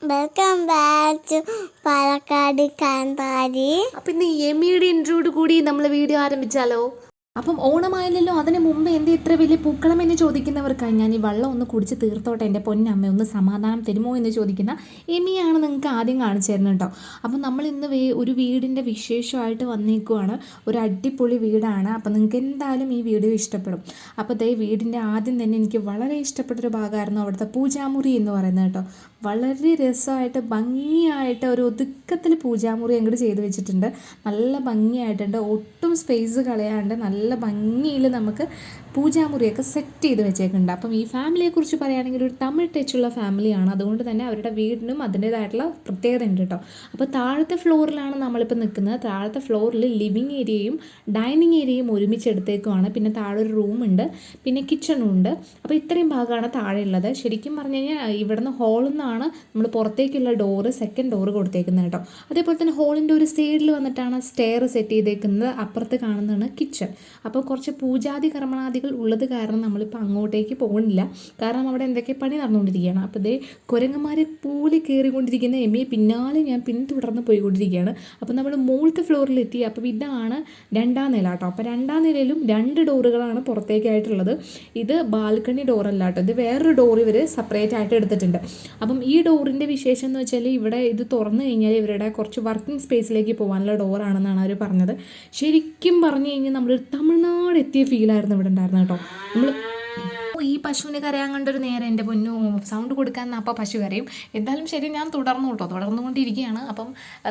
Welcome back to Palakkad കാന്താരി. അപ്പം ഇന്ന് എമിയുടെ ഇൻട്രോയോട് കൂടി നമ്മൾ വീഡിയോ ആരംഭിച്ചാലോ? അപ്പം ഓണമായല്ലോ, അതിന് മുമ്പ് എൻ്റെ ഇത്ര വലിയ പൂക്കളം എന്ന് ചോദിക്കുന്നവർക്കായി ഞാൻ ഈ വെള്ളം ഒന്ന് കുടിച്ച് തീർത്തോട്ടെ എൻ്റെ പൊന്നമ്മ, ഒന്ന് സമാധാനം തരുമോ എന്ന് ചോദിക്കുന്ന എമിയാണ് നിങ്ങൾക്ക് ആദ്യം കാണിച്ചു തരുന്നത് കേട്ടോ. അപ്പം നമ്മൾ ഇന്ന് ഒരു വീടിൻ്റെ വിശേഷമായിട്ട് വന്നേക്കുവാണ്. ഒരു അടിപൊളി വീടാണ്. അപ്പം നിങ്ങൾക്ക് എന്തായാലും ഈ വീഡിയോ ഇഷ്ടപ്പെടും. അപ്പോൾ ദേ വീടിൻ്റെ ആദ്യം തന്നെ എനിക്ക് വളരെ ഇഷ്ടപ്പെട്ടൊരു ഭാഗമായിരുന്നു അവിടുത്തെ പൂജാമുറി എന്ന് പറയുന്നത് കേട്ടോ. വളരെ രസമായിട്ട് ഭംഗിയായിട്ട് ഒരു ഒതുക്കത്തിൽ പൂജാമുറി അങ്ങോട്ട് ചെയ്ത് വെച്ചിട്ടുണ്ട്. നല്ല ഭംഗിയായിട്ടുണ്ട്. ഒട്ടും സ്പേസ് കളയാണ്ട് നല്ല ഭംഗിയിൽ നമുക്ക് പൂജാമുറിയൊക്കെ സെറ്റ് ചെയ്ത് വെച്ചേക്കുന്നുണ്ട്. അപ്പം ഈ ഫാമിലിയെക്കുറിച്ച് പറയുകയാണെങ്കിൽ ഒരു തമിഴ് ടച്ചുള്ള ഫാമിലിയാണ്. അതുകൊണ്ട് തന്നെ അവരുടെ വീടിനും അതിൻ്റേതായിട്ടുള്ള പ്രത്യേകത ഉണ്ട് കേട്ടോ. അപ്പോൾ താഴത്തെ ഫ്ലോറിലാണ് നമ്മളിപ്പോൾ നിൽക്കുന്നത്. താഴത്തെ ഫ്ലോറിൽ ലിവിങ് ഏരിയയും ഡൈനിങ് ഏരിയയും ഒരുമിച്ചെടുത്തേക്കുമാണ്. പിന്നെ താഴെ ഒരു റൂമുണ്ട്, പിന്നെ കിച്ചണും ഉണ്ട്. അപ്പോൾ ഇത്രയും ഭാഗമാണ് താഴെ ഉള്ളത്. ശരിക്കും പറഞ്ഞു കഴിഞ്ഞാൽ ഇവിടുന്ന് ഹോളിൽ നിന്നാണ് നമ്മൾ പുറത്തേക്കുള്ള ഡോറ്, സെക്കൻഡ് ഡോറ് കൊടുത്തേക്കുന്നത് കേട്ടോ. അതേപോലെ തന്നെ ഹോളിൻ്റെ ഒരു സൈഡിൽ വന്നിട്ടാണ് സ്റ്റെയർ സെറ്റ് ചെയ്തേക്കുന്നത്. അപ്പുറത്ത് കാണുന്നതാണ് കിച്ചൺ. അപ്പോൾ കുറച്ച് പൂജാതി കർമ്മണാദികൾ ഉള്ളത് കാരണം നമ്മളിപ്പോൾ അങ്ങോട്ടേക്ക് പോകുന്നില്ല. കാരണം അവിടെ എന്തൊക്കെ പണി നടന്നുകൊണ്ടിരിക്കുകയാണ്. അപ്പോൾ ഇതേ കുരങ്ങന്മാരെ പോലെ കയറിക്കൊണ്ടിരിക്കുന്ന എമ്മിയെ പിന്നാലെ ഞാൻ പിന്തുടർന്ന് പോയിക്കൊണ്ടിരിക്കുകയാണ്. അപ്പോൾ നമ്മൾ മുകളിലത്തെ ഫ്ലോറിലെത്തി. അപ്പോൾ ഇതാണ് രണ്ടാം നില കേട്ടോ. അപ്പോൾ രണ്ടാം നിലയിലും 2 ഡോറുകളാണ് പുറത്തേക്കായിട്ടുള്ളത്. ഇത് ബാൽക്കണി ഡോറല്ല കേട്ടോ, ഇത് വേറൊരു ഡോർ ഇവർ സെപ്പറേറ്റ് ആയിട്ട് എടുത്തിട്ടുണ്ട്. അപ്പം ഈ ഡോറിൻ്റെ വിശേഷം എന്ന് വെച്ചാൽ ഇവിടെ ഇത് തുറന്നു കഴിഞ്ഞാൽ ഇവരുടെ കുറച്ച് വർക്കിംഗ് സ്പേസിലേക്ക് പോകാനുള്ള ഡോറാണെന്നാണ് അവർ പറഞ്ഞത്. ശരിക്കും പറഞ്ഞു കഴിഞ്ഞാൽ നമ്മളൊരു തമിഴ്നാട് എത്തിയ ഫീലായിരുന്നു ഇവിടെ ഉണ്ടായിരുന്നത് കേട്ടോ. നമ്മൾ ഈ പശുവിനെ കരയാൻ കണ്ടൊരു നേരം എൻ്റെ പൊന്നു സൗണ്ട് കൊടുക്കാൻ അപ്പോൾ പശു കരയും. എന്തായാലും ശരി, ഞാൻ തുടർന്നുകൊണ്ടിരിക്കുകയാണ്. അപ്പം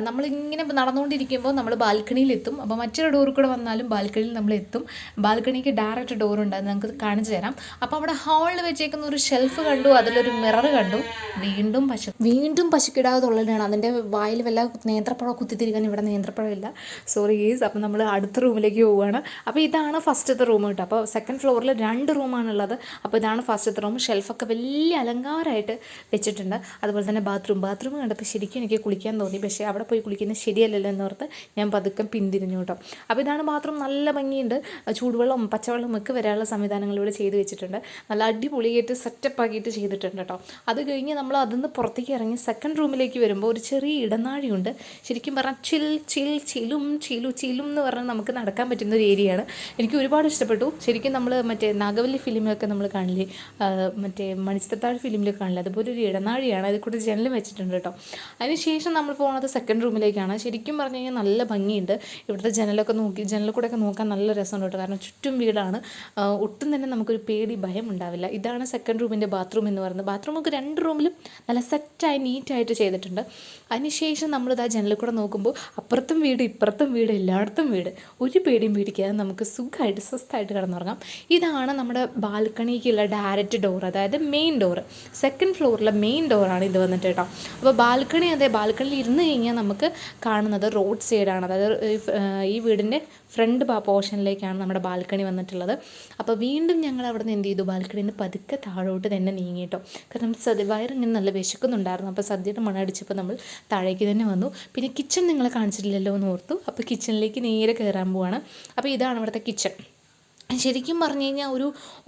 നമ്മളിങ്ങനെ നടന്നുകൊണ്ടിരിക്കുമ്പോൾ നമ്മൾ ബാൽക്കണിയിലെത്തും. അപ്പോൾ മറ്റൊരു ഡോറിൽ കൂടെ വന്നാലും ബാൽക്കണിയിൽ നമ്മൾ എത്തും. ബാൽക്കണിക്ക് ഡയറക്റ്റ് ഡോറുണ്ട്, അത് നമുക്ക് കാണിച്ചു തരാം. അപ്പോൾ അവിടെ ഹാളിൽ വെച്ചേക്കുന്ന ഒരു ഷെൽഫ് കണ്ടു, അതിലൊരു മിറർ കണ്ടു. വീണ്ടും പശുക്കിടാതെ തൊള്ളലാണ്. അതിൻ്റെ വായിൽ വല്ല നേന്ത്രപ്പഴം കുത്തിത്തിരിക്കാൻ ഇവിടെ നേന്ത്രപ്പഴമില്ല, സോറി ഗീസ്. അപ്പം നമ്മൾ അടുത്ത റൂമിലേക്ക് പോവുകയാണ്. അപ്പോൾ ഇതാണ് ഫസ്റ്റത്തെ റൂം കേട്ടോ. അപ്പോൾ സെക്കൻഡ് ഫ്ലോറിൽ 2 റൂമാണുള്ളത്. അപ്പോൾ ഇതാണ് ഫസ്റ്റത്തെ റൂം. ഷെൽഫൊക്കെ വലിയ അലങ്കാരമായിട്ട് വെച്ചിട്ടുണ്ട്. അതുപോലെ തന്നെ ബാത്റൂം കണ്ടപ്പോൾ ശരിക്കും എനിക്ക് കുളിക്കാൻ തോന്നി. പക്ഷേ അവിടെ പോയി കുളിക്കുന്നത് ശരിയല്ലല്ലോ എന്നോർത്ത് ഞാൻ പതുക്കെ പിന്തിരിഞ്ഞു കേട്ടോ. അപ്പോൾ ഇതാണ് ബാത്റൂം. നല്ല ഭംഗിയുണ്ട്. ചൂടുവെള്ളവും പച്ചവെള്ളവും ഒക്കെ വരാനുള്ള സംവിധാനങ്ങൾ ഇവിടെ ചെയ്ത് വെച്ചിട്ടുണ്ട്. നല്ല അടിപൊളിയായിട്ട് സെറ്റപ്പ് ആക്കിയിട്ട് ചെയ്തിട്ടുണ്ട് കേട്ടോ. അത് കഴിഞ്ഞ് നമ്മൾ അതിന്ന് പുറത്തേക്ക് ഇറങ്ങി സെക്കൻഡ് റൂമിലേക്ക് വരുമ്പോൾ ഒരു ചെറിയ ഇടനാഴിയുണ്ട്. ശരിക്കും പറഞ്ഞാൽ ചിലും എന്ന് പറഞ്ഞാൽ നമുക്ക് നടക്കാൻ പറ്റുന്ന ഒരു ഏരിയയാണ്. എനിക്ക് ഒരുപാട് ഇഷ്ടപ്പെട്ടു. ശരിക്കും നമ്മൾ മറ്റേ നാഗവല്ലി ഫിലിമൊക്കെ നമ്മൾ കാണില്ലേ, മറ്റേ മണിച്ചിത്രത്താഴ് ഫിലിമിലൊക്കെ കാണില്ലേ, അതുപോലെ ഒരു ഇടനാഴിയാണ്. അതിൽ കൂടെ ജനലും വെച്ചിട്ടുണ്ട് കേട്ടോ. അതിനുശേഷം നമ്മൾ പോകുന്നത് സെക്കൻഡ് റൂമിലേക്കാണ്. ശരിക്കും പറഞ്ഞു കഴിഞ്ഞാൽ നല്ല ഭംഗിയുണ്ട്. ഇവിടുത്തെ ജനലിൽ കൂടെയൊക്കെ നോക്കാൻ നല്ല രസമുണ്ട് കേട്ടോ. കാരണം ചുറ്റും വീടാണ്. ഒട്ടും തന്നെ നമുക്കൊരു ഭയം ഉണ്ടാവില്ല. ഇതാണ് സെക്കൻഡ് റൂമിൻ്റെ ബാത്റൂം എന്ന് പറയുന്നത്. ബാത്റൂമൊക്കെ 2 റൂമിലും നല്ല സെറ്റായി നീറ്റായിട്ട് ചെയ്തിട്ടുണ്ട്. അതിനുശേഷം നമ്മളിതാ ജനലിൽ കൂടെ നോക്കുമ്പോൾ അപ്പുറത്തും വീട് ഇപ്പുറത്തും വീട് എല്ലായിടത്തും വീട്. ഒരു പേടിയും പേടിക്കാതെ നമുക്ക് സുഖമായിട്ട് സ്വസ്ഥമായിട്ട് കിടന്നുറങ്ങാം. ഇതാണ് നമ്മുടെ ബാൽക്കണിക്കുള്ള ഡയറക്റ്റ് ഡോർ, അതായത് മെയിൻ ഡോറ്. സെക്കൻഡ് ഫ്ലോറിലെ മെയിൻ ഡോറാണ് ഇത് വന്നിട്ട് കേട്ടോ. അപ്പോൾ ബാൽക്കണിയിൽ ഇരുന്ന് കഴിഞ്ഞാൽ നമുക്ക് കാണുന്നത് റോഡ് സൈഡാണ്. അതായത് ഈ വീടിൻ്റെ ഫ്രണ്ട് പോർഷനിലേക്കാണ് നമ്മുടെ ബാൽക്കണി വന്നിട്ടുള്ളത്. അപ്പോൾ വീണ്ടും ഞങ്ങൾ അവിടെ നിന്ന് എന്ത് ചെയ്തു, ബാൽക്കണിയിൽ നിന്ന് പതുക്കെ താഴോട്ട് തന്നെ നീങ്ങി കേട്ടോ. കാരണം വയറിങ്ങനെ നല്ല വിശക്കുന്നുണ്ടായിരുന്നു. അപ്പോൾ സദ്യയുടെ മണമടിച്ചപ്പോൾ നമ്മൾ താഴേക്ക് തന്നെ വന്നു. പിന്നെ കിച്ചൺ നിങ്ങളെ കാണിച്ചിട്ടില്ലല്ലോ എന്ന് ഓർത്തു. അപ്പോൾ കിച്ചണിലേക്ക് നേരെ കയറാൻ പോവാണ്. അപ്പോൾ ഇതാണ് ഇവിടുത്തെ കിച്ചൺ. ശരിക്കും പറഞ്ഞു കഴിഞ്ഞാൽ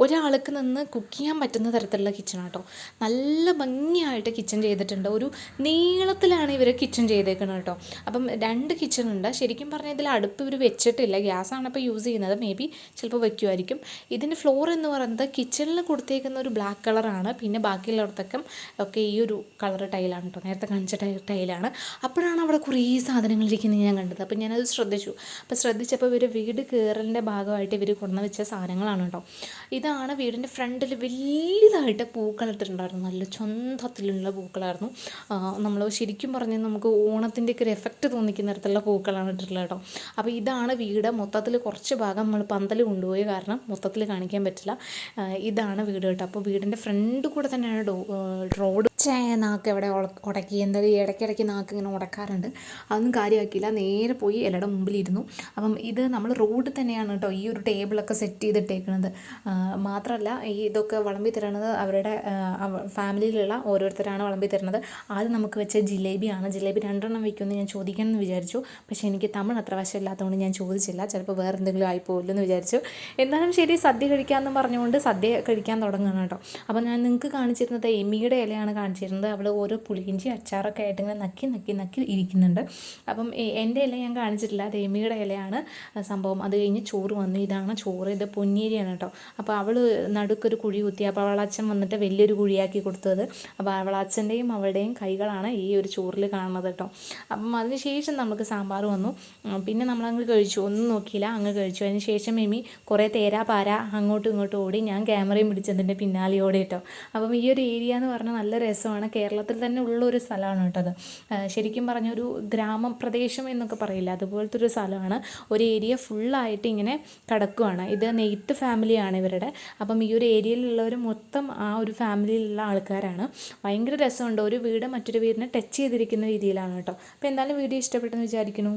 ഒരാൾക്ക് നിന്ന് കുക്ക് ചെയ്യാൻ പറ്റുന്ന തരത്തിലുള്ള കിച്ചൺ കേട്ടോ. നല്ല ഭംഗിയായിട്ട് കിച്ചൺ ചെയ്തിട്ടുണ്ട്. ഒരു നീളത്തിലാണ് ഇവർ കിച്ചൺ ചെയ്തേക്കുന്നത് കേട്ടോ. അപ്പം 2 കിച്ചൺ ഉണ്ട്. ശരിക്കും പറഞ്ഞാൽ ഇതിൽ അടുപ്പ് ഇവർ വെച്ചിട്ടില്ല, ഗ്യാസാണ് ഇപ്പോൾ യൂസ് ചെയ്യുന്നത്. മേ ബി ചിലപ്പോൾ വയ്ക്കുമായിരിക്കും. ഇതിൻ്റെ ഫ്ലോർ എന്ന് പറയുന്നത് കിച്ചണിൽ കൊടുത്തേക്കുന്ന ഒരു ബ്ലാക്ക് കളറാണ്. പിന്നെ ബാക്കിയുള്ളവർക്കൊക്കെ ഈ ഒരു കളർ ടൈലാണ് കേട്ടോ. നേരത്തെ കാണിച്ച ടൈലാണ്. അപ്പോഴാണ് അവിടെ കുറേ സാധനങ്ങൾ ഇരിക്കുന്നത് ഞാൻ കണ്ടത്. അപ്പോൾ ഞാനത് ശ്രദ്ധിച്ചു. അപ്പോൾ ശ്രദ്ധിച്ചപ്പോൾ ഇവർ വീട് കയറലിൻ്റെ ഭാഗമായിട്ട് ഇവർ കൊണ്ടുവന്ന് വെച്ച സാധനങ്ങളാണ് കേട്ടോ. ഇതാണ് വീടിൻ്റെ ഫ്രണ്ടിൽ വലിയതായിട്ട് പൂക്കളിട്ടിട്ടുണ്ടായിരുന്നു. നല്ല ചന്തത്തിലുള്ള പൂക്കളായിരുന്നു. നമ്മൾ ശരിക്കും പറഞ്ഞാൽ നമുക്ക് ഓണത്തിൻ്റെയൊക്കെ ഒരു എഫക്റ്റ് തോന്നിക്കുന്ന തരത്തിലുള്ള പൂക്കളാണ് ഇട്ടിട്ടുള്ളത് കേട്ടോ. അപ്പോൾ ഇതാണ് വീട്. മൊത്തത്തിൽ കുറച്ച് ഭാഗം നമ്മൾ പന്തൽ കൊണ്ടുപോയി കാരണം മൊത്തത്തിൽ കാണിക്കാൻ പറ്റില്ല. ഇതാണ് വീട് കേട്ടോ. അപ്പോൾ വീടിൻ്റെ ഫ്രണ്ട് കൂടെ തന്നെയാണ് റോഡ്. നാക്ക് എവിടെ ഉടക്കി, എന്തായാലും ഇടയ്ക്കിടയ്ക്ക് നാക്ക് ഇങ്ങനെ ഉടക്കാറുണ്ട്. അതൊന്നും കാര്യമാക്കിയില്ല, നേരെ പോയി എല്ലാവരുടെ മുമ്പിലിരുന്നു. അപ്പം ഇത് നമ്മൾ റോഡ് തന്നെയാണ് കേട്ടോ ഈ ഒരു ടേബിളൊക്കെ സെറ്റ് ചെയ്തിട്ടേക്കുന്നത്. മാത്രമല്ല ഇതൊക്കെ വിളമ്പി തരുന്നത് അവരുടെ ഫാമിലിയിലുള്ള ഓരോരുത്തരാണ് വിളമ്പി തരുന്നത്. ആദ്യം നമുക്ക് വെച്ച ജിലേബിയാണ്. ജിലേബി 2 എണ്ണം വയ്ക്കുമെന്ന് ഞാൻ ചോദിക്കണമെന്ന് വിചാരിച്ചു. പക്ഷേ എനിക്ക് തമിഴ് അത്ര വശമില്ലാത്തതുകൊണ്ട് ഞാൻ ചോദിച്ചില്ല. ചിലപ്പോൾ വേറെ എന്തെങ്കിലും ആയിപ്പോയില്ലോ എന്ന് വിചാരിച്ചു. എന്നാലും ശരി, സദ്യ കഴിക്കാമെന്ന് പറഞ്ഞുകൊണ്ട് സദ്യ കഴിക്കാൻ തുടങ്ങുകയാണ് കേട്ടോ. അപ്പോൾ ഞാൻ നിങ്ങൾക്ക് കാണിച്ചിരുന്നത് എമ്മിയുടെ ഇലയാണ് കാണിച്ചിരുന്നത്. അവൾ ഓരോ പുളിയിഞ്ചി അച്ചാറൊക്കെ ആയിട്ട് ഇങ്ങനെ നക്കി നക്കി നക്കി ഇരിക്കുന്നുണ്ട്. അപ്പം എൻ്റെ ഇല ഞാൻ കാണിച്ചിട്ടില്ല, രേമിയുടെ ഇലയാണ് സംഭവം. അത് കഴിഞ്ഞ് ചോറ് വന്നു. ഇതാണ് ചോറ്, ഇത് പൊന്നിയരിയാണ് കേട്ടോ. അപ്പോൾ അവൾ നടുക്കൊരു കുഴി കുത്തി. അപ്പോൾ അവളച്ഛൻ വന്നിട്ട് വലിയൊരു കുഴിയാക്കി കൊടുത്തത്. അപ്പോൾ അവളച്ഛൻ്റെയും അവളുടെയും കൈകളാണ് ഈ ഒരു ചോറിൽ കാണുന്നത് കേട്ടോ. അപ്പം അതിന് ശേഷം നമുക്ക് സാമ്പാർ വന്നു. പിന്നെ നമ്മളങ്ങ് കഴിച്ചു, ഒന്നും നോക്കിയില്ല, അങ്ങ് കഴിച്ചു. അതിന് ശേഷം മിമി കുറേ തേരാ പാര അങ്ങോട്ടും ഇങ്ങോട്ടും ഓടി. ഞാൻ ക്യാമറയും പിടിച്ചതിൻ്റെ പിന്നാലെ ഓടി കേട്ടോ. അപ്പം ഈ ഒരു ഏരിയ എന്ന് പറഞ്ഞാൽ നല്ല രസമാണ്. കേരളത്തിൽ തന്നെ ഉള്ളൊരു സ്ഥലമാണ് കേട്ടോ അത്. ശരിക്കും പറഞ്ഞൊരു ഗ്രാമപ്രദേശം എന്നൊക്കെ പറയില്ല, അതുപോലത്തെ ഒരു സ്ഥലമാണ്. ഒരു ഏരിയ ഫുള്ളായിട്ട് ഇങ്ങനെ കിടക്കുകയാണ്. ഇത് നെയ്ത്ത് ഫാമിലിയാണ് ഇവരുടെ. അപ്പം ഈ ഒരു ഏരിയയിലുള്ളവർ മൊത്തം ആ ഒരു ഫാമിലിയിലുള്ള ആൾക്കാരാണ്. ഭയങ്കര രസമുണ്ട്. ഒരു വീട് മറ്റൊരു വീടിനെ ടച്ച് ചെയ്തിരിക്കുന്ന രീതിയിലാണ് കേട്ടോ. അപ്പോൾ എന്തായാലും വീഡിയോ ഇഷ്ടപ്പെട്ടെന്ന് വിചാരിക്കുന്നു.